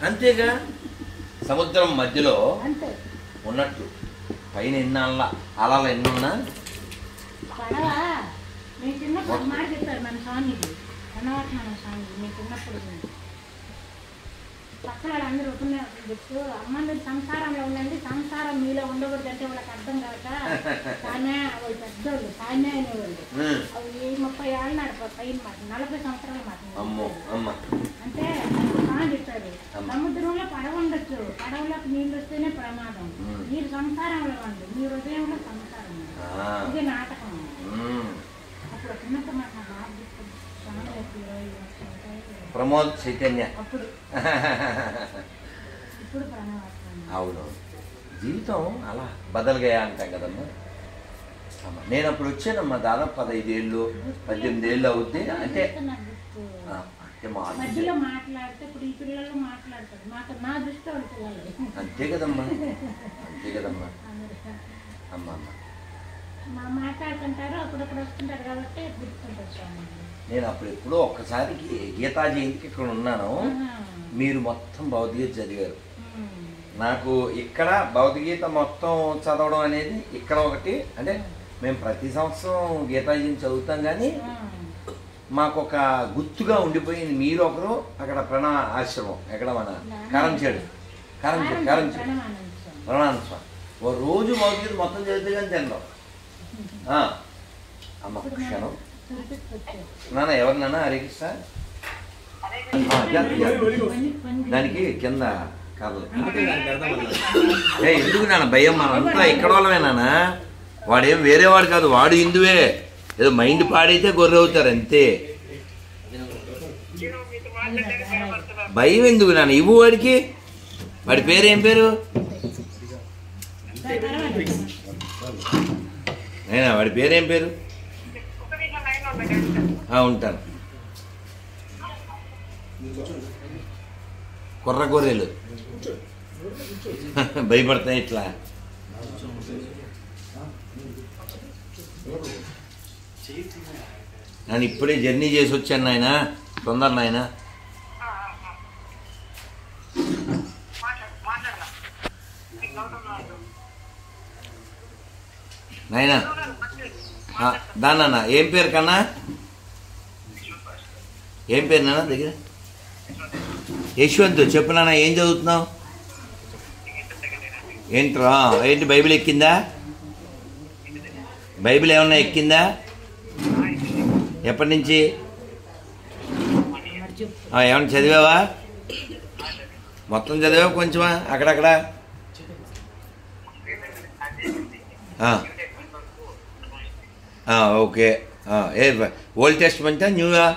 అంతేగా సముద్రం మధ్యలో ఉన్నట్టు పైన ఎన్ని అలలు ఎన్నున్నా పక్కన వాళ్ళందరూ చెప్పు అమ్మ సంసారంలో ఉండండి, సంసారం మీలో ఉండకూడదంటే వాళ్ళకి అర్థం కాక తానే వాళ్ళు పెద్దోళ్ళు తానే అనేవాళ్ళు. అవి 30 ఏళ్ళు పైన మాట 40 సంవత్సరాలు మాట. అంటే చెప్పారు సముద్రంలో పడవ ఉండొచ్చు, పడవలోకి నీళ్ళు వస్తేనే ప్రమాదం. మీరు సంసారంలో ఉండి మీ హృదయంలో సంసారం ఇది నాటకం. అప్పుడు చిన్నప్పుడు మాట ప్రమోద్ చైతన్య అవును. జీవితం అలా బదలుగా అంటాం కదమ్మా. నేను అప్పుడు వచ్చానమ్మా దాదాపు 15 ఏళ్ళు 18 ఏళ్ళు అవుద్ది. అంటే అంతే కదమ్మా అంతే కదమ్మా అమ్మా మాట్లాడుతుంటారు అప్పుడప్పుడు వస్తుంటారు కాబట్టి గుర్తుంటారు. నేను అప్పుడు ఎప్పుడో ఒక్కసారి గీతా జయంతికి ఇక్కడ ఉన్నాను. మీరు మొత్తం భగవద్గీత చదివారు. నాకు ఇక్కడ భగవద్గీత మొత్తం చదవడం అనేది ఇక్కడ ఒకటి. అంటే మేము ప్రతి సంవత్సరం గీతా జయంతి చదువుతాం, కానీ మాకు ఒక గుర్తుగా ఉండిపోయింది మీరు ఒకరు. అక్కడ ఆశ్రమం ఎక్కడ మన కారంచేడు ప్రణానంద స్వామి ఓ రోజు భగవద్గీత మొత్తం చదివితే కానీ తినడం. అమ్మ క్షణం నాన్న ఎవరు నాన్న? హరే కృష్ణ. దానికి కింద కర్రలు ఎందుకు నాన్న భయం? మనంతా ఇక్కడ వాళ్ళమే నాన్న. వాడేం వేరేవాడు కాదు, వాడు హిందువే. ఏదో మైండ్ పాడైతే గొర్రె అవుతారు అంతే. భయం ఎందుకు నాన్న? ఇవ్వు వాడికి. వాడి పేరు ఏం పేరు? అయినా వాడి పేరేం పేరు? ఉంటాను. కుర్ర గొర్రెలు భయపడతాయి ఇట్లా. నేను ఇప్పుడే జర్నీ చేసి వచ్చాను నాయన. తొందర నాయన. నాయనా దాన్న ఏం పేరు కన్నా? ఏం పేరు నాన్న దగ్గర? యశ్వంత్. చెప్పు నాన్న, ఏం చదువుతున్నావు? ఏంట్రా? ఏంటి బైబిల్ ఎక్కిందా? బైబిల్ ఏమన్నా ఎక్కిందా? ఎప్పటి నుంచి? ఏమన్నా చదివావా? మొత్తం చదివావా కొంచెమా అక్కడక్కడ? ఓకే. ఏ ఓల్డ్ టెస్ట్మెంటా న్యూగా?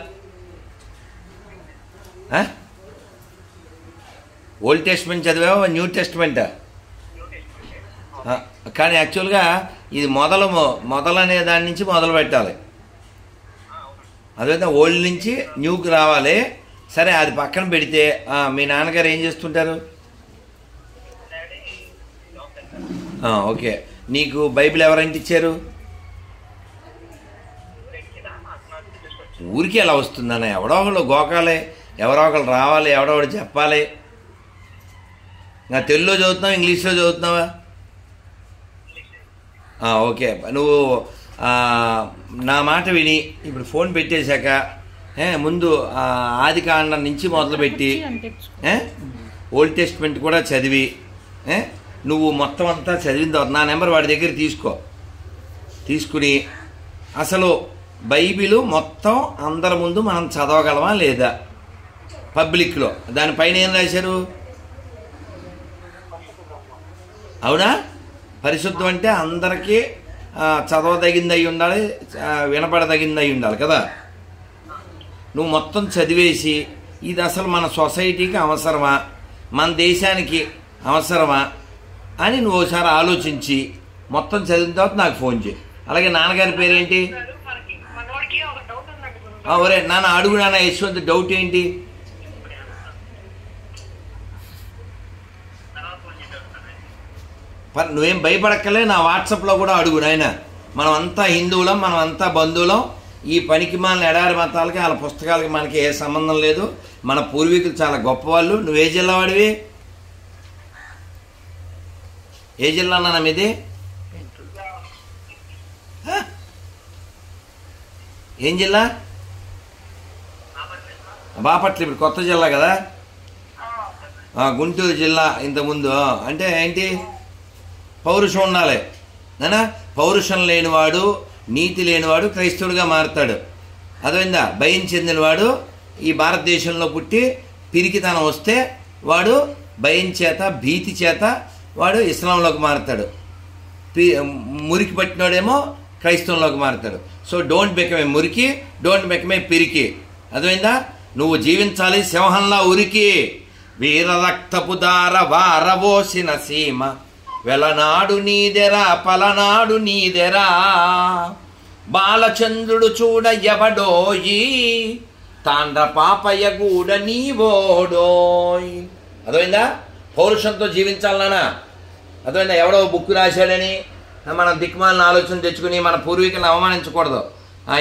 ఓల్డ్ టెస్ట్మెంట్ చదివావా న్యూ టెస్ట్మెంటా? కానీ యాక్చువల్గా ఇది మొదలనే దాని నుంచి మొదలు పెట్టాలి. అదే ఓల్డ్ నుంచి న్యూకి రావాలి. సరే అది పక్కన పెడితే మీ నాన్నగారు ఏం చేస్తుంటారు? ఓకే. నీకు బైబిల్ ఎవరంటే ఇచ్చారు? ఊరికి ఎలా వస్తుందన్న? ఎవడో ఒకళ్ళు గోకాలే, ఎవరో ఒకళ్ళు రావాలి, ఎవడో ఒకటి చెప్పాలి. నా తెలుగులో చదువుతున్నావా ఇంగ్లీష్లో చదువుతున్నావా? ఓకే. నువ్వు నా మాట విని ఇప్పుడు ఫోన్ పెట్టేశాక ముందు ఆదికాండం నుంచి మొదలుపెట్టి ఓల్డ్ టెస్ట్మెంట్ కూడా చదివి నువ్వు మొత్తం అంతా చదివిన తర్వాత నా నెంబర్ వాడి దగ్గర తీసుకుని అసలు బైబిల్ మొత్తం అందరి ముందు మనం చదవగలమా లేదా? పబ్లిక్లో దానిపైన ఏం రాశారు? అవునా? పరిశుద్ధం అంటే అందరికీ చదవదగింది అయి ఉండాలి, వినపడదగింది అయి ఉండాలి కదా. నువ్వు మొత్తం చదివేసి ఇది అసలు మన సొసైటీకి అవసరమా, మన దేశానికి అవసరమా అని నువ్వు ఒకసారి ఆలోచించి మొత్తం చదివిన తర్వాత నాకు ఫోన్ చేయి. అలాగే నాన్నగారి పేరేంటి? ఒరే నాన్న అడుగు నాన్న. యశ్వంత్ డౌట్ ఏంటి? నువ్వేం భయపడక్కలే. నా వాట్సాప్లో కూడా అడుగు నాయన. మనం అంతా హిందువులం, మనం అంతా బంధువులం. ఈ పనికి మాలిన ఎడారి మతాలకి వాళ్ళ పుస్తకాలకి మనకి ఏ సంబంధం లేదు. మన పూర్వీకులు చాలా గొప్పవాళ్ళు. నువ్వు ఏ జిల్లా వాడివి? ఏ జిల్లా అన్నా మీది? ఏం జిల్లా? బాపట్ల. ఇప్పుడు కొత్త జిల్లా కదా. గుంటూరు జిల్లా ఇంతకుముందు. అంటే ఏంటి? పౌరుషం ఉండాలి నానా. పౌరుషం లేనివాడు, నీతి లేనివాడు క్రైస్తవుడిగా మారుతాడు. అదేందా? భయం చెందినవాడు ఈ భారతదేశంలో పుట్టి పిరికితనం వస్తే వాడు భయం చేత, భీతి చేత వాడు ఇస్లాంలోకి మారుతాడు. మురికి పట్టినోడేమో క్రైస్తవంలోకి మారుతాడు. సో డోంట్ బికమ్ ఏ మురికి, డోంట్ బికమ్ ఏ పిరికి. అదేందా? నువ్వు జీవించాలి సింహంలా ఉరికి. వీర రక్తపు దార వారవోసిన సీమ, వెలనాడు నీదెరా పలనాడు నీదెరా, బాలచంద్రుడు చూడ ఎవడోయి, తాండ్ర పాపయ్య గూడ నీవోడోయ్. అదైందా? పౌరుషంతో జీవించాలనా? అదైందా? ఎవడో బుక్ రాశాడని మనం దిక్కుమాలిన ఆలోచన తెచ్చుకుని మన పూర్వీకులను అవమానించకూడదు.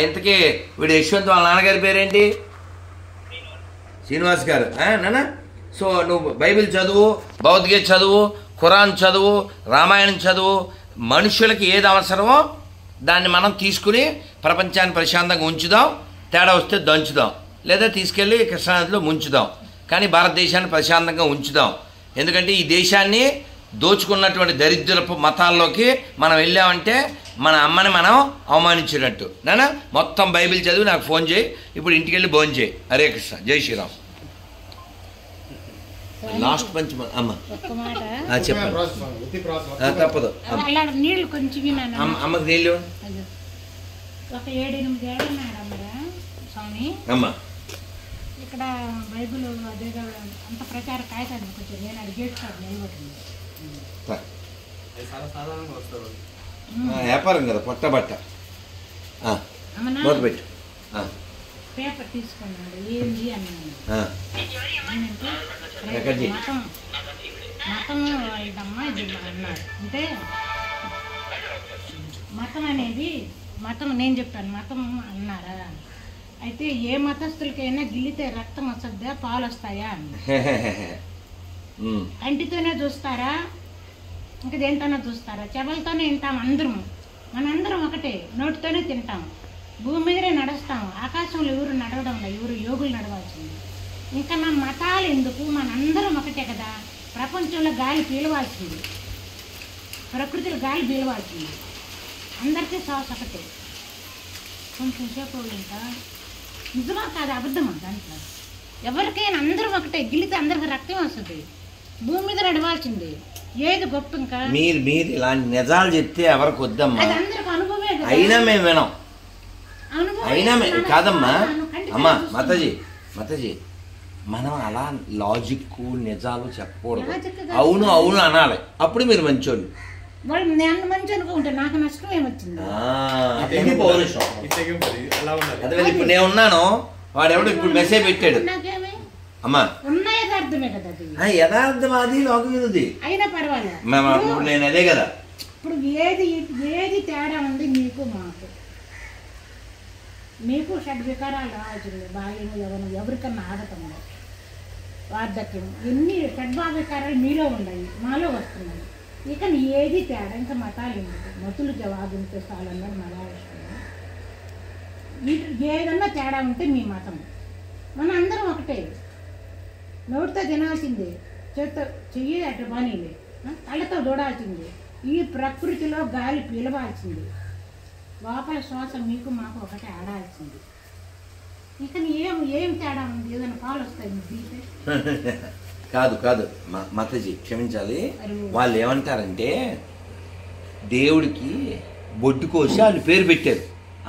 ఇంతకీ వీడు యశ్వంత్ వాళ్ళ నాన్నగారి పేరేంటి? శ్రీనివాస్ గారు. నాన్న, సో నువ్వు బైబిల్ చదువు, భగవద్గీత చదువు, ఖురాన్ చదువు, రామాయణం చదువు. మనుషులకి ఏది అవసరమో దాన్ని మనం తీసుకుని ప్రపంచాన్ని ప్రశాంతంగా ఉంచుదాం. తేడా వస్తే దంచుదాం, లేదా తీసుకెళ్ళి కృష్ణానదిలో ముంచుదాం. కానీ భారతదేశాన్ని ప్రశాంతంగా ఉంచుదాం. ఎందుకంటే ఈ దేశాన్ని దోచుకున్నటువంటి దరిద్రపు మతాల్లోకి మనం వెళ్ళామంటే మన అమ్మని మనం అవమానించినట్టు. నాన్న, మొత్తం బైబిల్ చదివి నాకు ఫోన్ చేయి. ఇప్పుడు ఇంటికి వెళ్ళి భోజనం చేయి. హరే కృష్ణ, జై శ్రీరామ్. లాస్ట్ మంచి అమ్మ చెప్పండి. తప్పదు. నీళ్ళు కొంచెం అమ్మకి నీళ్ళు ఒక 7-8 ఏళ్ళు స్వామి అమ్మ. ఇక్కడ బైబుల్ అదే అంత ప్రచార కాగితాలు కొంచెం నేను అడిగేట్ కాదు నిలబడుతుంది. వ్యాపారం కదా, పొట్టబట్ట మొదలుపెట్టు. పేపర్ తీసుకున్నాడు. ఏంది అన్నాను. మతం ఇదమ్మా ఇది అన్నాడు. అంటే మతం అనేది మతం నేను చెప్పాను మతం అన్నారా? అయితే ఏ మతస్థులకైనా గిల్లితే రక్తం వస్తుందా, పాలు వస్తాయా అన్న. కంటితోనే చూస్తారా, ఇంకా దేంతోనే చూస్తారా? చెవులతోనే వింటాం అందరం. మనందరం ఒకటే, నోటితోనే తింటాం, భూమి మీదనే నడుస్తాం. ఆకాశంలో ఎవరు నడవడంలో, ఎవరు యోగులు నడవాల్సింది. ఇంకా మన మతాలు ఎందుకు? మనందరం ఒకటే కదా. ప్రపంచంలో గాలి పీలవాల్సింది, ప్రకృతిలో గాలి పీలవాల్సింది. అందరికీ శ్వాస ఒకటే. కొంచెం సేపు ఇంకా నిజమా కాదు అబద్ధమా? దాంట్లో ఎవరికైనా అందరం ఒకటే. గిలితే అందరికి రక్తం వస్తుంది. భూమి మీద నడవాల్సింది. ఏది గొప్ప? ఇంకా మీరు ఇలాంటి నిజాలు చెప్తే ఎవరికి వద్దమ్మా. అది అందరికి అనుభవమే. అయినా మేము వినాం. అయినా కాదమ్మా. అమ్మా మాతాజీ మనం అలా లాజిక్ నిజాలు చెప్పకూడదు. అవును అవును అనాలి. అప్పుడు మీరు మంచోళ్ళు. వాళ్ళు నేను మంచి అనుకుంటే నాకు నష్టం ఏమొచ్చింది? పౌరుషం. అదే ఇప్పుడు నేను ఉన్నాను, వాడెవడు ఇప్పుడు మెసేజ్ పెట్టాడు. అమ్మా యథార్థమే కదా అది. యథార్థం అది లోకవిరుద్ధి అయినా పర్వాలేదు. ఇప్పుడు నేను అదే కదా. ఇప్పుడు ఏది తేడా ఉంది మీకు మాకు? మీకు షడ్వికారాలు రావాల్సింది. బాల్యం యవ్వనం ఎవరికన్నా ఆగటంలో వార్ధక్యం ఎన్ని షడ్భావికారాలు మీలో ఉన్నాయి, మాలో వస్తున్నాయి. ఇక ఏది తేడా? ఇంకా మతాలు ఎందుకు? మతులు జవాబుంటే చాలన్నారు మలయాళం. ఏదన్నా తేడా ఉంటే మీ మతం. మన అందరం ఒకటే. నోటితో తినాల్సిందే, చేత్తో చెయ్యి అటు పనిలే, కళ్ళతో చూడాల్సిందే. ఈ ప్రకృతిలో గాలి పీలవాల్సింది. లోపల శ్వాస మీకు మాకు ఒకటే ఆడాల్సింది. ఇక ఏం తేడా ఉంది? ఏదైనా పాలు వస్తాయి మీకు తీసే? కాదు మాతాజీ క్షమించాలి. వాళ్ళు ఏమంటారంటే దేవుడికి బొడ్డు కోసి వాళ్ళు పేరు పెట్టారు,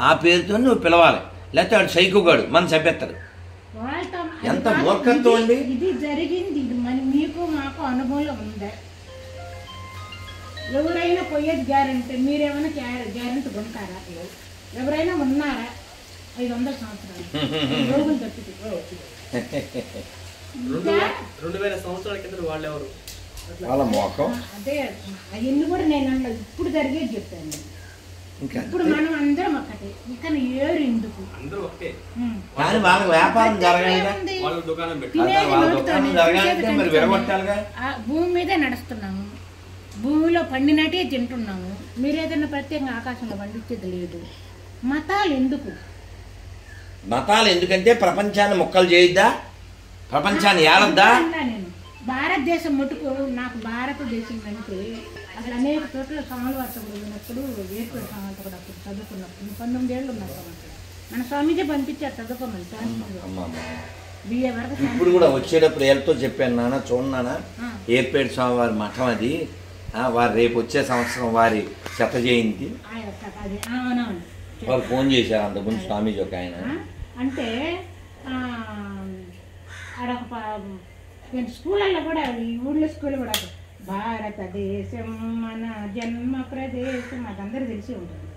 ఆ పేరుతో నువ్వు పిలవాలి, లేకపోతే వాడు సైకోగాడు మన చంపేస్తాడు. ఎంత మూర్ఖత్వం అండి. ఇది జరిగింది. ఇది మీకు మాకు అనుభవంలో ఉందా? ఎవరైనా పోయేది గ్యారెంటీ? మీరేమైనా గ్యారెంటీ ఉంటారా? ఎవరైనా ఉన్నారా? 500 సంవత్సరాలు రోగులు తప్పితే 2000 సంవత్సరాల కింద వాళ్ళు ఎవరు? వాళ్ళ మోకం. అదే అవన్నీ కూడా నేను అన్న ఇప్పుడు జరిగేది చెప్పాను. ఇంకా ఇప్పుడు మనం అందరం ఒక్కటే, ఇంకా ఏరు ఎందుకు? అందరూ ఒకటే. కానీ వాళ్ళకి వ్యాపారం జరగాలిగా, వాళ్ళ దుకాణం పెట్టి తినేది వాళ్ళ నోటితోనే, దుకాణం జరగాలంటే తినేది మరి విరగొట్టాలిగా. ఆ భూమి మీదే నడుస్తున్నాము, భూమిలో పండినట్టే తింటున్నాము. మీరు ఏదైనా ప్రత్యేకంగా ఆకాశంలో పండించేది లేదు. మతాలు ఎందుకు? మతాలు ఎందుకంటే ప్రపంచాన్ని మొక్కలు చేయొద్దా, ప్రపంచాన్ని ఏలద్దా. నేను భారతదేశం మటుకు నాకు భారతదేశం అంటే అసలు అనేక చోట్ల సమాలవర్తకుడు ఉన్నప్పుడు వేర్పేట సమాలవర్తకుడు అప్పుడు చదువుకున్నప్పుడు 19 ఏళ్ళు ఉన్నారు అక్కడ. మన స్వామీజీ పంపించారు చదువుకోమని బిఏ వరకు. ఇప్పుడు కూడా వచ్చేటప్పుడు వీళ్ళతో చెప్పాను, నాన్న చూడన్నానా ఏర్పేట స్వామి వారి మఠం అది, వారు రేపు వచ్చే సంవత్సరం వారి శత జయంతి. వారు ఫోన్ చేశారు అంతకుముందు స్వామీజీ ఒక ఆయన. అంటే ఆడొక స్కూళ్ళల్లో కూడా, ఈ ఊళ్ళో స్కూల్ కూడా భారతదేశం మన జన్మ ప్రదేశం అదందరూ తెలిసి ఉంటుంది.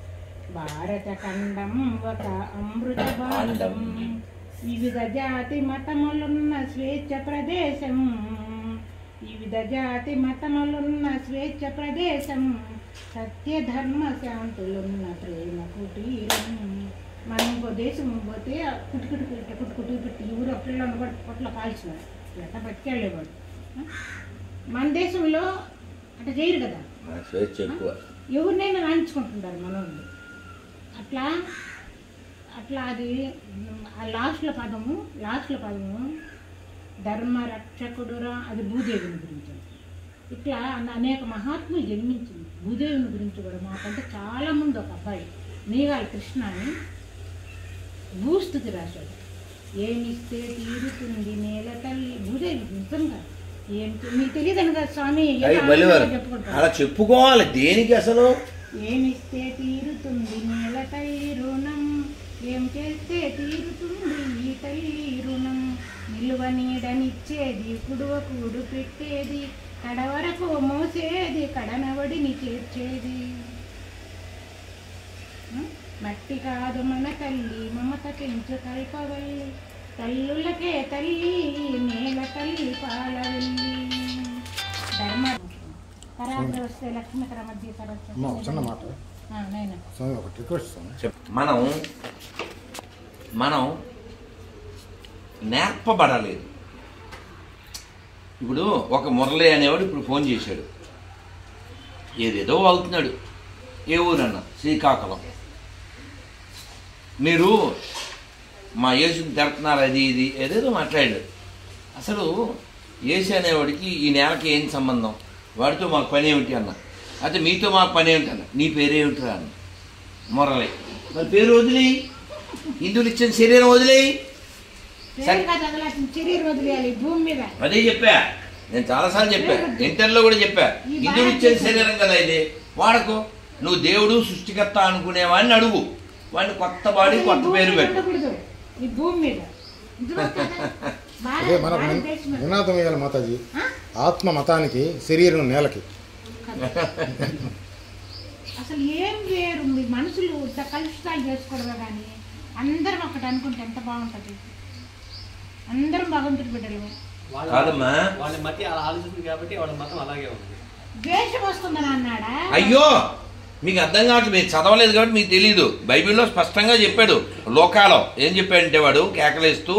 భారత ఖండం ఒక అమృత భారతం, వివిధ జాతి మతములున్న స్వేచ్ఛ ప్రదేశం, వివిధ జాతి మతములున్న స్వేచ్ఛ ప్రదేశం, సత్య ధర్మ శాంతులున్న ప్రేమ కుటీరం. మనం ఇంకో దేశం పోతే కుట్టుకుట్టు పెట్టి ఊరు పిల్లలు కూడా పొట్ల కాల్చినారు, ఎట్లా పట్టుకెళ్ళేవాడు. మన దేశంలో అట్లా చేయరు కదా, స్వేచ్ఛ ఎక్కువ, ఎవరినైనా రాయించుకుంటుంటారు మనోళ్ళు. అట్లా అట్లా అది ఆ లాస్ట్లో పదము ధర్మ రక్షకుడురా, అది భూదేవిని గురించి. ఇట్లా అనేక మహాత్ములు జన్మించింది. భూదేవిని గురించి కూడా మాకంటే చాలా ముందు ఒక అబ్బాయి నీగాల కృష్ణ అని భూస్థుతి రాశాడు. ఏమిస్తే తీరుతుంది నేల తల్లి, భూదేవి నిజంగా మీకు తెలియదు కదా స్వామి, అలా చెప్పుకోవాలి దేనికి అసలు. ఏమిస్తే తీరుతుంది నేల తల్లి రుణం, ఏం చేస్తే తీరుతుంది ఈ తల్లి రుణం, నిలువ నీడనిచ్చేది కుడువ కూడు పెట్టేది, కడ వరకు మోసేది కడనవడిని చేర్చేది. మట్టి కాదు మన తల్లి మమత పెంచు కల్పవల్లి, తల్లులకే తల్లి నేల తల్లి పాలవల్లి. ధర్మ పరాగ్ర వస్తే లక్ష్మీకర మధ్య మనం నేర్పబడలేదు. ఇప్పుడు ఒక మురళి అనేవాడు ఇప్పుడు ఫోన్ చేశాడు, ఏదేదో అవుతున్నాడు, ఏ ఊరన్నా శ్రీకాకుళం, మీరు మా యేసుని తిడుతున్నారు అది ఇది ఏదేదో మాట్లాడాడు. అసలు యేసు అనేవాడికి ఈ నేలకి ఏం సంబంధం, వాడితో మాకు పని ఏమిటి అన్న, అయితే మీతో మాకు పని ఏమిటి అన్న, నీ పేరేమిటిరా అన్న. మురళి, మరి పేరు వదిలేయి, హిందువులు ఇచ్చిన శరీరం వదిలేయి. అదే చెప్పా, నేను చాలాసార్లు చెప్పా, ఇంటర్లో కూడా చెప్పా, హిందువులు ఇచ్చిన శరీరం కదా ఇది, వాడకు. నువ్వు దేవుడు సృష్టికర్త అనుకునేవాడిని అడుగు, వాడిని కొత్త బాడీ కొత్త పేరు పెట్టు. అదే మనకు నినాదం వేయాలి మాతాజీ, ఆత్మ మతానికి శరీరం నేలకి. అసలు ఏం వేరు, మనుషులు కలుషితాలు చేసుకోవడమే కానీ అందరం ఒకటి అనుకుంటే ఎంత బాగుంటుంది. అందరం భగవంతుడి బిడ్డలు కాదమ్మా, వాళ్ళ మతి అలా ఆలోచిస్తుంది కాబట్టి వాళ్ళ మతం అలాగే ఉంది. ద్వేషం వస్తుందని అన్నాడా? అయ్యో మీకు అర్థం కావట్లేదు, మీరు చదవలేదు కాబట్టి మీకు తెలియదు. బైబిల్లో స్పష్టంగా చెప్పాడు. లోకాలో ఏం చెప్పాడంటే వాడు కేకలేస్తూ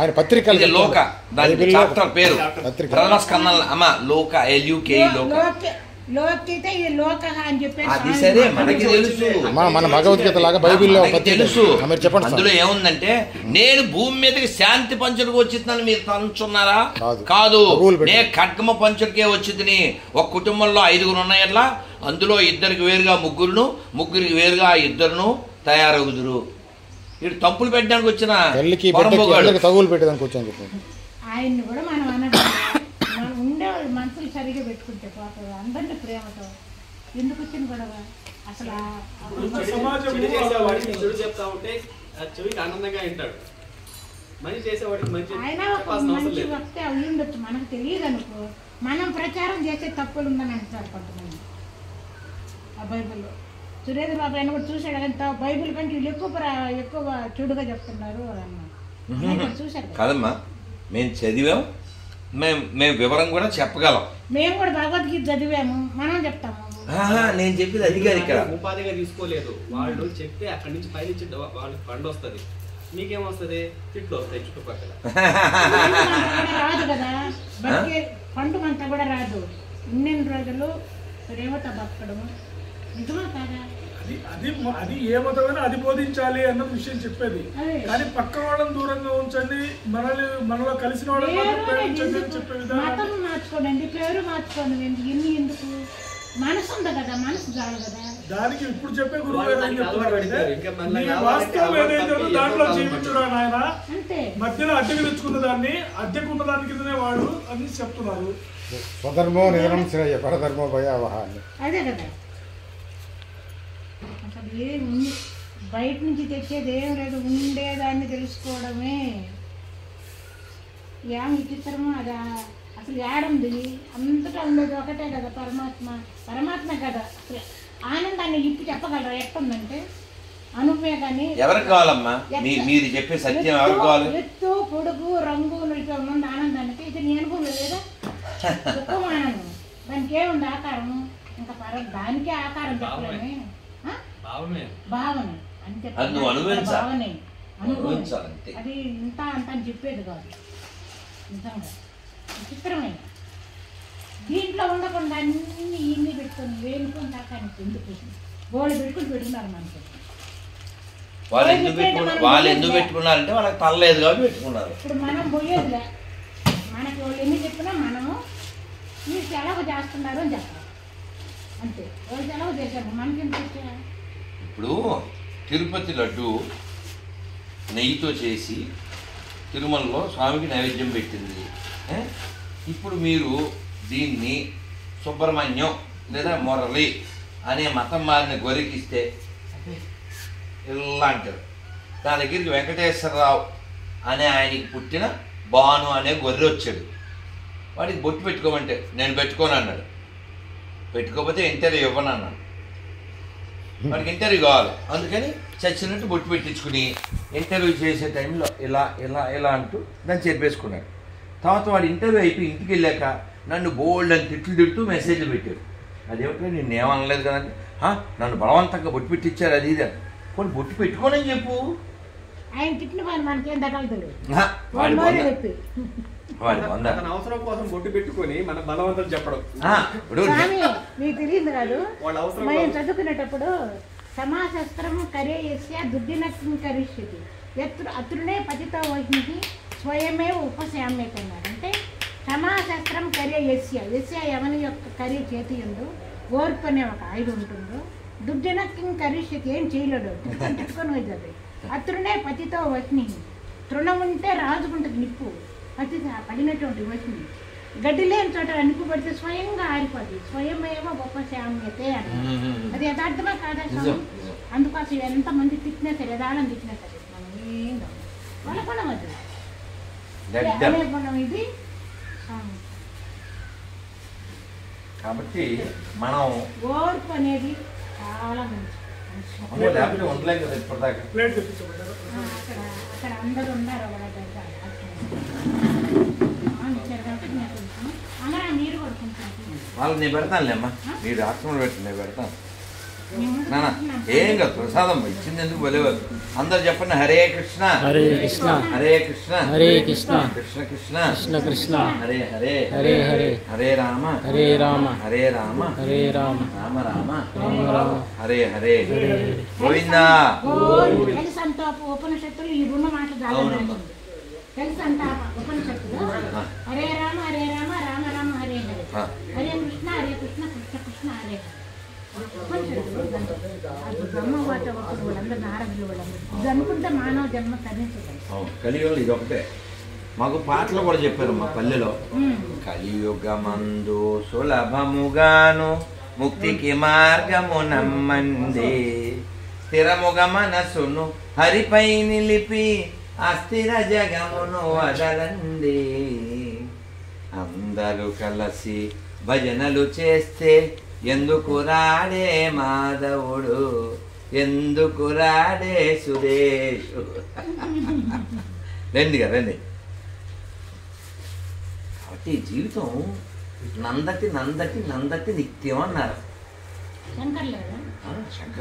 ఆయన పత్రిక లోక, దాని చాప్టర్ పేరు ప్రథమ స్కందం అమ్మ లోక, LUK లోక. అది సరే మనకి తెలుసు, మన భగవద్గీత లాగా బైబిల్లో తెలుసు. అందులో ఏముందంటే నేను భూమి మీదకి శాంతి పంచుడికి వచ్చిందని మీరు తలుచున్నారా? కాదు, నే ఖడ్గమ పంచుడికే వచ్చిందని. ఒక కుటుంబంలో 5గురు ఉన్నాయట్లా, అందులో 2కి వేరుగా ముగ్గురికి వేరుగా 2 తయారవుదురు. ఇటు తంపులు పెట్టడానికి వచ్చిన తగులు పెట్టడానికి వచ్చాను చెప్పండి. ఆయన్ని కూడా మనం అనడం, మనం ఉండేవాళ్ళు మనసులు సరిగా పెట్టుకుంటే పోతుంది. అందరినీ ప్రేమతో ఎందుకు వచ్చిన గొడవ అసలు? చెడు చెప్తా ఉంటే చెవికి ఆనందంగా వింటాడు, మంచి చేసేవాడికి మంచి వస్తే అవి ఉండొచ్చు, మనకు తెలియదు అనుకో. మనం ప్రచారం చేసే తప్పులు ఉందని అంటారు కొంతమంది. ఆ బైబిల్లో సురేంద్ర బాబు ఆయన కూడా చూశాడు, ఎంత బైబిల్ కంటే వీళ్ళు ఎక్కువ చెడుగా చెప్తున్నారు అన్నారు. చూశారు కాదమ్మా, మేము చదివాం, మేము వివరం కూడా చెప్పగలం. మేము కూడా భగవద్గీత చదివాము, మనం చెప్తాము. నేను చెప్పేది అది కాదు ఇక్కడ. ఉపాధిగా తీసుకోలేదు వాళ్ళు. చెప్తే అక్కడి నుంచి పైనుంచి వాళ్ళకి పండు వస్తుంది, మీకేమొస్తుంది? తిట్లు వస్తాయి చుట్టుపక్కల. రాదు కదా పండు అంతా కూడా రాదు. ఇన్ని రోజులు ప్రేమతో బతకడం నిజమా కాదా? అది ఏ మతమైనా అది బోధించాలి అన్న విషయం చెప్పేది. కానీ పక్క వాళ్ళని దూరంగా ఉంచండి, మనలో కలిసిన వాళ్ళని ప్రేమించండి అని చెప్పే విధానం. మతం మార్చుకోండి, పేరు మార్చుకోండి, ఇన్ని ఎందుకు? మనసు ఉంది కదా, మనసు చాలు కదా. దానికి ఇప్పుడు చెప్పే గురువు గారు ఏం చెప్తున్నారు, వాస్తవం ఏదైతే దాంట్లో జీవించురా నాయన, మధ్యలో అద్దెకు తెచ్చుకున్న దాన్ని అద్దెకు ఉన్న దాని కిందనే వాడు అని చెప్తున్నారు. స్వధర్మో నిధనం శ్రేయ పరధర్మో భయావహ. అదే కదా, అసలు ఏమి బయట నుంచి తెచ్చేది ఏం లేదు, ఉండేదాన్ని తెలుసుకోవడమే. ఏం విచిత్రమో అదా, అసలు ఏడుంది? అంతటా ఉండేది ఒకటే కదా పరమాత్మ. పరమాత్మ కదా అసలు ఆనందాన్ని ఇప్పి చెప్పగలరా ఎట్టుందంటే? అనుభవే కానీ ఎవరికి కావాలమ్మా? మీరు చెప్పే సత్యం ఎవరికి కావాలి? ఎత్తు పొడుగు రంగు ఉన్నది ఆనందానికి. ఇది నీ అనుభవం లేదా? దుఃఖం ఆనందం, దానికి ఏముంది ఆకారం? ఇంకా దానికే ఆకారం చెప్పలేమే. భావన అంతే, భావనే అనుభవం. అది ఇంత అంత అని చెప్పేది కాదు. నిజంగా విచిత్రమైన దీంట్లో ఉండకుండా అన్ని ఇన్ని పెట్టుకొని వేలుకొని తాకానికి ఎందుకు గోళ్ళు పెట్టుకున్నారు మనకి. వాళ్ళు ఎందుకు పెట్టుకున్నారంటే వాళ్ళకి తనలేదు కాబట్టి పెట్టుకున్నారు. ఇప్పుడు మనం పోయేదిలే, మనకి వాళ్ళు ఎన్ని చెప్పినా మనము మీరు సెలవు చేస్తున్నారు అని చెప్పాలి అంతే. వాళ్ళు సెలవు చేశారు, మనకి ఎంత వచ్చా? ఇప్పుడు తిరుపతి లడ్డు నెయ్యితో చేసి తిరుమలలో స్వామికి నైవేద్యం పెట్టింది. ఇప్పుడు మీరు దీన్ని సుబ్రహ్మణ్యం లేదా మురళి అనే మతం మారిన గొరికిస్తే ఇలా అంటారు. నా దగ్గరికి వెంకటేశ్వరరావు అనే ఆయనకి పుట్టిన బాను అనే గొర్రె వచ్చాడు. వాడికి బొట్టు పెట్టుకోమంటే నేను పెట్టుకోను అన్నాడు. పెట్టుకోకపోతే ఇంటర్వ్యూ ఇవ్వను అన్నాడు. వాడికి ఇంటర్వ్యూ కావాలి, అందుకని చచ్చినట్టు బొట్టు పెట్టించుకుని ఇంటర్వ్యూ చేసే టైంలో ఇలా ఇలా ఇలా అంటూ దాన్ని చెప్పేసుకున్నాడు. తర్వాత వాడు ఇంటర్వ్యూ అయిపోయి ఇంటికి వెళ్ళాక నన్ను బోల్డ్ అని తిట్లు మెసేజ్లు పెట్టాడు. అదేమిటో నేను ఏమనలేదు కదంటే, నన్ను బలవంతంగా బొట్టు పెట్టించారు అది ఇది. కొన్ని బొట్టు పెట్టుకోనని చెప్పు. ఆయన తిట్టిన మనకేం తగలదు. అవసరం కోసం బొట్టు పెట్టుకొని మన బలవంతం చెప్పడం మీకు తెలియదు కాదు. మేము చదువుకునేటప్పుడు సమాశాస్త్రం కరేయస్య దుర్దినత్వం కరిష్యతి అతృనే పతితో వహించి స్వయమే ఉపశామ్యత అన్నారు. అంటే సమాశాస్త్రం కరేయస్య యస్య యవని యొక్క కరి చేతి ఉండు ఓర్పు అనే ఒక ఆయుధం ఉంటుందో దుర్దినత్వం కరిష్యతి ఏం చేయలేడు పెట్టుకొని అవుతుంది. అతృనే పతితో వహిని తృణం ఉంటే రాజుకుంటుంది నిప్పు, పతి పడినటువంటి వహిని గడ్డి లేని చోట నిప్పు పడితే స్వయంగా ఆరిపోతుంది. స్వయమేవ ఉపశామ్యతే అన్నారు. అది యథార్థమా కాదా స్వామి? అందుకోసం ఎంతమంది తిట్టినా సరే, యథార్థం తిట్టినా సరే మనం ఏం కాదు వాళ్ళ గుణం అది అనే గుణం ఇది కాబట్టి మనం ఓర్పు అనేది చాలా మంచి. అక్కడ అందరూ ఉన్నారు నీరు కొడుకుంటాను. వాళ్ళు నేను పెడతానులే అమ్మా, మీరు ఆశ్రమం పెట్టి నేను పెడతాను. నానా ఏం కాదు, ప్రసాదం ఇచ్చింది ఎందుకు బలేవారు. అందరు చెప్పండి హరే కృష్ణ హరే కృష్ణ హరే కృష్ణ హరే కృష్ణ కృష్ణ కృష్ణ కృష్ణ కృష్ణ హరే హరే హరే హరే హరే రామ హరే రామ హరే రామ హరే రామ రామ రామ రామ రామ హరే హరే గోవిందా. సంతాప ఉపనిషత్తులు ఈ ఉన్న మాట సంతాప ఉపనిషత్తులు హరే రామ రామ రామ హరే హరే హరే కృష్ణ కృష్ణ కృష్ణ హరే హరే అనుకుంటే మానవ జన్మ కలియుగంలో ఇది ఒకటే. మాకు పాటలు కూడా చెప్పారు మా పల్లెలో, కలియుగమందు సులభముగాను ముక్తికి మార్గము నమ్మండి, స్థిరముగ మనసును హరిపై నిలిపి అస్థిర జగమును వదలండి, అందరూ కలిసి భజనలు చేస్తే ఎందుకు రాడే మాధవుడు, ఎందుకు రాడే సురేషు. రండి రండి. కాబట్టి జీవితం నందటి నందటి నందటి నిత్యం అన్నారు. శంకర్ల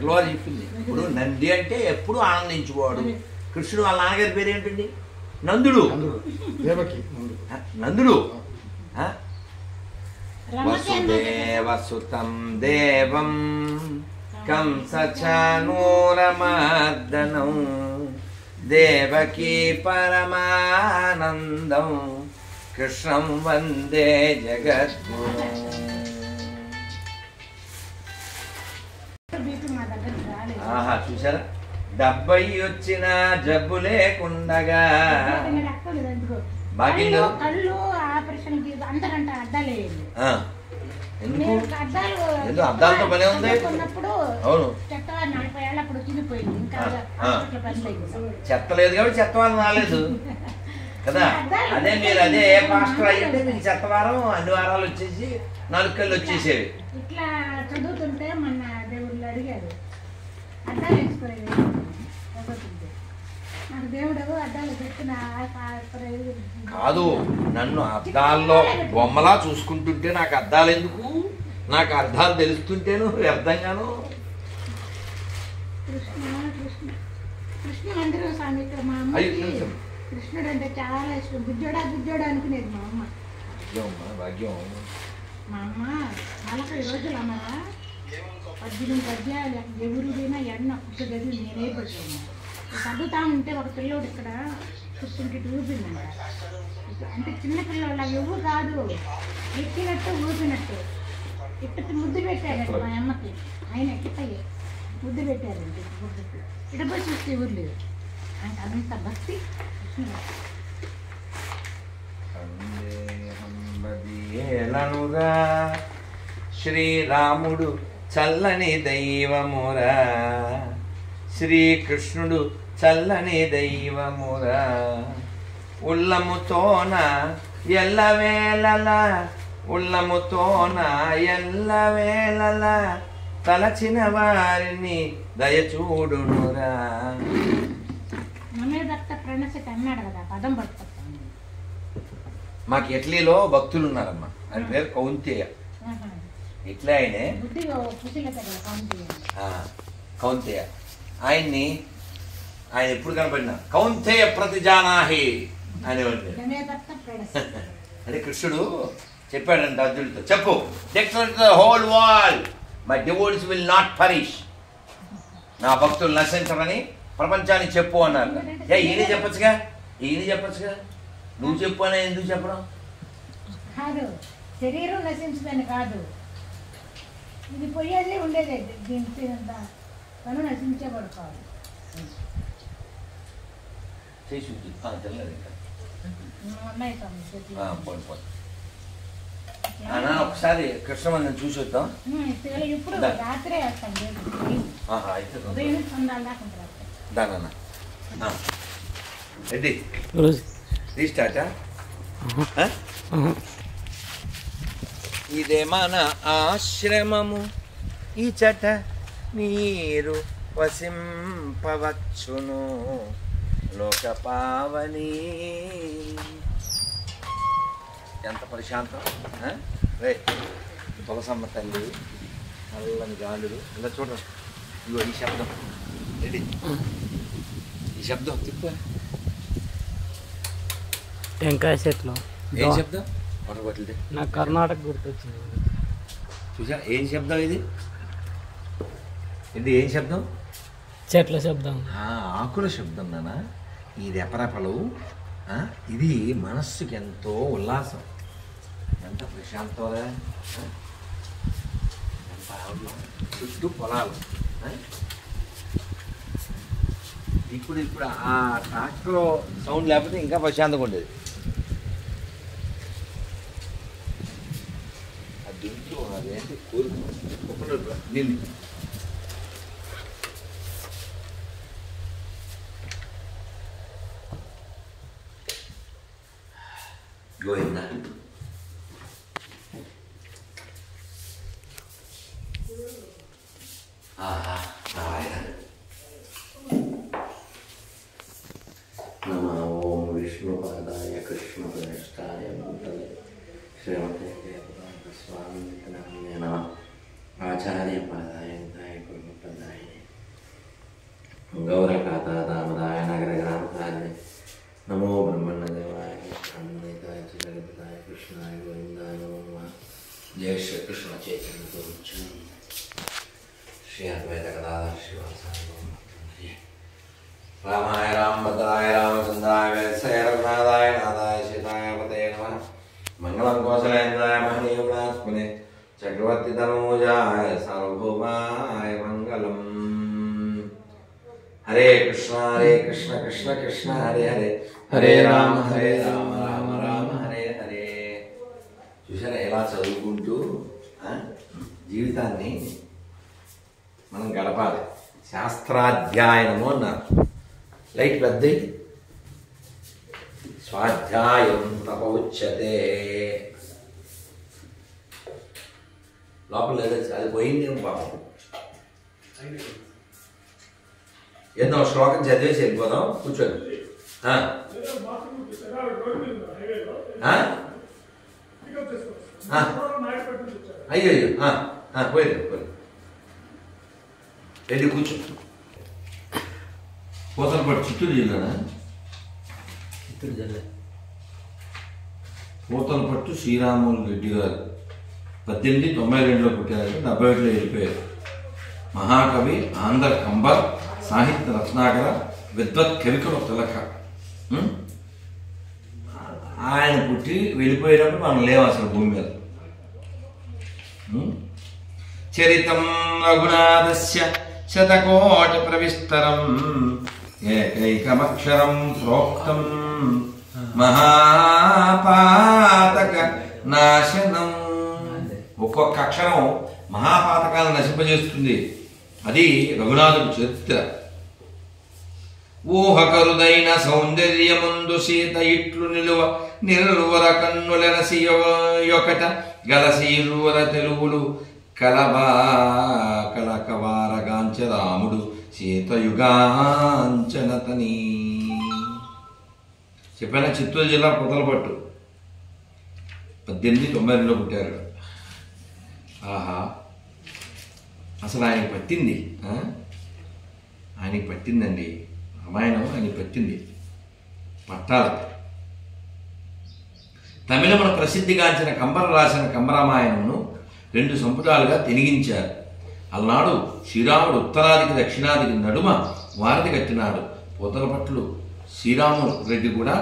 వారు చెప్పింది. ఇప్పుడు నంది అంటే ఎప్పుడు ఆనందించుకోవాడు. కృష్ణుడు వాళ్ళ నాన్నగారి పేరు ఏంటండి? నందుడు. నందుడు. వసుదేవసుతం దేవం కంసచానూరమర్దనం దేవకీ పరమానందం కృష్ణం వందే జగద్గురు. ఆహా, చూసారా? 70 వచ్చిన జబ్బు లేకుండగా కళ్ళు ఆపరేషన్ అందరంట అడ్డాలే. అద్దాలతో పనే ఉంది. అవును, చెత్త లేదు కాబట్టి చెత్త వాళ్ళని రాలేదు కదా. అదే మీరు అదే ఏ పాస్టర్ అయ్యింటే మీకు చెత్త వారం అన్ని వారాలు వచ్చేసి 4 కళ్ళు వచ్చేసేవి. ఇట్లా చదువుతుంటే మన దేవుళ్ళు అడిగారు అడ్డాలు వేసుకోలేదు. నాకు దేవుడు అడ్డాలు పెట్టిన కాదు, నన్ను అద్దాల్లో బొమ్మలా చూసుకుంటుంటే నాకు అద్దాలు ఎందుకు? నాకు అర్థాలు తెలుస్తుంటేను వ్యర్థంగాను. కృష్ణ మందిరం స్వామి ఇక్కడ మా అమ్మ కృష్ణుడు అంటే చాలా ఇష్టం. బుజ్జోడా బుజ్జోడా అనుకునేది మా అమ్మ. భాగ్యం. మా అమ్మ 40 రోజులు అమ్మరా 18 అధ్యాయాలు ఎవరిదైనా ఎన్న పుట్టగది నేనే పెట్టాను. చదువుతా ఉంటే ఒక పిల్లోడు ఇక్కడ కూర్చుంటే ఊపిందంట. అంటే చిన్న పిల్లవాళ్ళ ఎవ్వు కాదు, ఎక్కినట్టు ఊపినట్టు ఇప్పటి ముద్దు పెట్టారంట మా అమ్మకి. ఆయన ఎక్కిపోయి ముద్దు పెట్టారండి. ఇడపై చూస్తే ఎవరు లేదు. అంటే అంత భక్తి సందేహంబదియేలనుగా శ్రీరాముడు చల్లని దైవమురా, శ్రీకృష్ణుడు చల్లని దైవమురా, ఉల్లముతోన ఎల్లవేళల ఉల్లముతోన ఎల్లవేళల తలచిన వారిని దయచూడునురా. అన్నాడు కదా పదం పడుతుంది. మాకు ఇటలీలో భక్తులు ఉన్నారమ్మా, ఆయన పేరు కౌంతేయ. ఇట్లా ఆయనే కౌంతేయ. ఆయన ఎప్పుడు కనపడినా కౌంతేయ ప్రతిజానాహి అనేవాడు. అంటే కృష్ణుడు చెప్పాడంట అర్జునుడితో, చెప్పు whole world my devotees will not perish, నా భక్తులు నశించరని ప్రపంచానికి చెప్పు అన్నారు. ఈయన చెప్పచ్చుగా, నువ్వు చెప్పు అని ఎందుకు చెప్పడం? కాదు, శరీరం నశించదని కాదు, ఇది పోయేది ఉండేది. దీనికి తను నశించబడుకోవాలి. ఒకసారి కృష్ణ మందిరం చూసి వద్దాం. ఇప్పుడు రాత్రే రెడ్డి రీస్టార్టా? ఇదే మన ఆశ్రమము, ఈ చట మీరు వసింపవచ్చును లోక పావని. ఎంత ప్రశాంతం రే! తులసమ్మ తల్లి, నల్లని గాలులు. ఇలా చూడండి, ఇగో ఈ శబ్దం రెడీ, ఈ శబ్దం తిప్పు. టెంకాయ చెట్లు. ఏం శబ్దం? పడగొట్లది. నాకు కర్ణాటక గుర్తొచ్చింది. చూసా ఏం శబ్దం ఇది? ఇది ఏం శబ్దం? చెట్ల శబ్దం, ఆకుల శబ్దం నానా. ఈ రెపరెపలు, ఇది మనస్సుకి ఎంతో ఉల్లాసం, ఎంత ప్రశాంతంగా, ఎంత చుట్టూ పొలాలు. ఇప్పుడు ఆ ట్రాక్టర్ సౌండ్ లేకపోతే ఇంకా ప్రశాంతంగా ఉండేది. ఆ దుంకు అదేంటి కోరుకు నీళ్ళు. గోవిందా, నారాయణ. నమో ఓం విష్ణుపాదాయ కృష్ణప్రనిష్టాయ మంత్రే శ్రీమతే స్వామి నమః. ఆచార్యపదాయ పదాయ గౌరకాతామదాయ నగరగ్రామకాయ నమో బ్రహ్మణదేవాయ బ్రహ్మణేతాయ జగదాయ కృష్ణాయ గోవిందాయ నమః. జయ శ్రీ కృష్ణ చైతన్య శ్రీ అద్వైత గదాధర శ్రీవాసాయ రామాయ రామభద్రాయ రామచంద్రాయ వేదసాయ రఘునాథాయ నాథాయ సీతాయ పతయే నమః. మంగళం కోసలేంద్రాయ మహనీయునాత్మనే చక్రవర్తి తనూజాయ సార్వభౌమాయ మంగళం. హరే కృష్ణ కృష్ణ కృష్ణ హరే హరే హరే రామ రామ రామ హరే హరే. చూసారా ఎలా చదువుకుంటూ జీవితాన్ని మనం గడపాలి. శాస్త్రాధ్యాయనము అన్నారు. లైట్ పెద్ద స్వాధ్యాయం తపౌచ్యతే. లోపల అది పోయిందేమో పాపం. ఏదో శ్లోకం చదివేసి వెళ్ళిపోదాం. కూర్చోండి. అయ్యో పోయింది వెళ్ళి కూర్చో. పోతలపట్టు చిత్తూరు జిల్లానా? చిత్తూరు జిల్లా. పోతలపట్టు శ్రీరాములు రెడ్డి గారు 1892లో పుట్టారు, 71లో వెళ్ళిపోయారు. మహాకవి, ఆంధ్ర కంబర్, సాహిత్య రత్నాకర, విద్వత్ కవికుల తిలక. ఆయన పుట్టి వెళ్ళిపోయేటప్పుడు మనం లేవు అసలు భూమి మీద. చరితం రఘునాథస్య శతకోటి ప్రవిస్తరం ఏకైకమక్షరం ప్రోక్తం మహాపాతక నాశనం. ఒక్కొక్క అక్షరం మహాపాతకాలను నశింపజేస్తుంది. అది రఘునాథుడి చరిత్ర. ఊహకరుదైన సౌందర్యముందు సీత ఇట్లు నిలువర కన్నులెనసి యొకట గలసీరువర తెలుగులు కలకవారగాంచ రాముడు సీతయుగాంచనతని. చెప్పాను చిత్తూరు జిల్లా పొదలపట్టు 1892లో పుట్టారు. ఆహా, అసలు ఆయనకి పట్టింది, ఆయనకి పట్టిందండి రామాయణం. ఆయనకి పట్టింది పట్టాలి. తమిళమున ప్రసిద్ధిగాంచిన కంబర రాసిన కంబరామాయణమును 2 సంపుటాలుగా తెనిగించారు. అలనాడు శ్రీరాముడు ఉత్తరాదికి దక్షిణాదికి నడుమ వారధి కట్టినాడు. పోతలపట్లు శ్రీరాములు రెడ్డి కూడా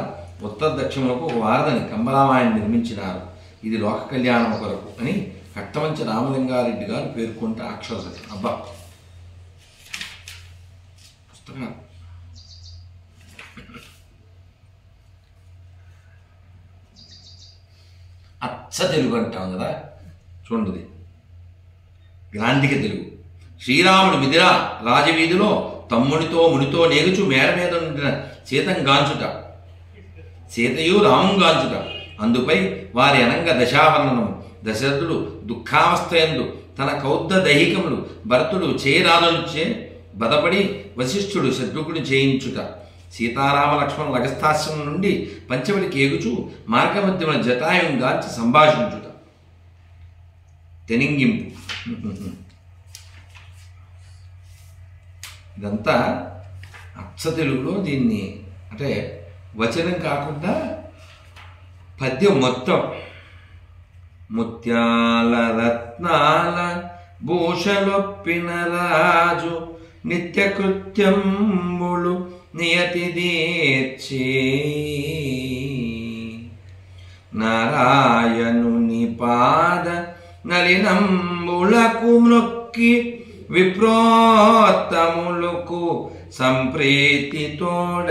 ఉత్తర దక్షిణములకు ఒక వారధిని కంబరామాయణం నిర్మించినారు. ఇది లోక కళ్యాణం కొరకు అని కట్టమంచి రామలింగారెడ్డి గారు పేర్కొంటే అక్షరసతి. అబ్బా పుస్తకం అచ్చ తెలుగు అంటాం కదా, చూడండి గ్రాంధిక తెలుగు. శ్రీరాముడు మిథిల రాజవీధిలో తమ్ముడితో మునితో నేగుచు మేడ మీద ఉండిన సీతం గాంచుట, సీతయు రామం గాంచుట. అందుపై వారి అనంగ దశావర్ణనము. దశరథుడు దుఃఖావస్థయందు తన కౌద్ద దైహికములు భరతుడు చేయరాదుచే బదపడి వశిష్ఠుడు శత్రుకుని చేయించుట. సీతారామ లక్ష్మణ లగస్థాశ్రమం నుండి పంచవడికి ఏగుచు మార్గమధ్యమున జటాయుం గాంచి సంభాషించుట. తెనింగింపు. ఇదంతా అచ్చ తెలుగులో దీన్ని అంటే వచనం కాకుండా పద్యం మొత్తం. ముత్యాల రత్నాల భూషలొప్పిన రాజు నిత్యకృత్యంబులు నియతి దీర్చి నారాయణుని పాద నలినంబులకు మ్రొక్కి విప్రోత్తములకు సంప్రీతి తోడ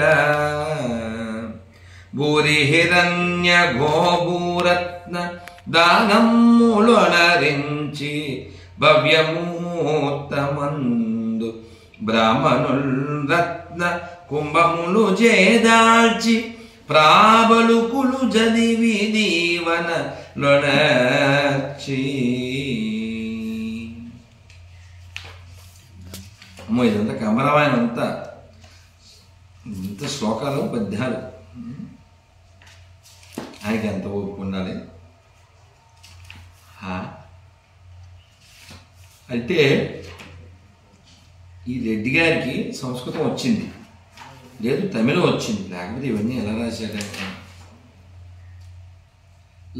భూరి హిరణ్య గోభూరత్న దానములొనరించి భవ్యమూర్తమందు బ్రాహ్మణుల్ రత్న కుంభములు చేదాల్చి ప్రాబలుకులు జదివి దీవన లొనర్చి. అమ్మో, ఇదంతా కంబరామాయణం అంతా ఇంత శ్లోకాలు పద్యాలు. ఆయనకి ఎంత ఓపిక ఉండాలి. అంటే ఈ రెడ్డి గారికి సంస్కృతం వచ్చింది, లేదు తమిళం వచ్చింది, లేకపోతే ఇవన్నీ ఎలా రాశాడంటే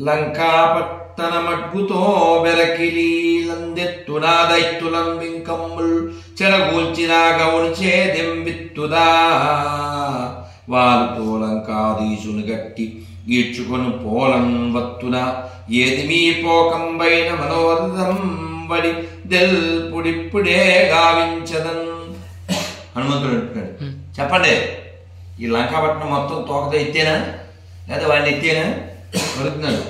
లంకాపట్టణమడ్గుతో బెరకిలీలందెత్తునా దైత్తులం వింకమ్ముల్ చెరగూల్చిన గౌను చేదెంబిత్తుదా వారుతో లంకాదీశుని గట్టి ఈడ్చుకొని పోలం వత్తున ఏది మీ పోకంబైన మనోరథం వడి దెల్పుడిప్పుడే గావించదన్. హనుమంతుడు అంటున్నాడు, చెప్పండి ఈ లంకాపట్నం మొత్తం తోకతో ఎత్తేనా లేదా వాడిని ఎత్తేనా అడుగుతున్నాడు.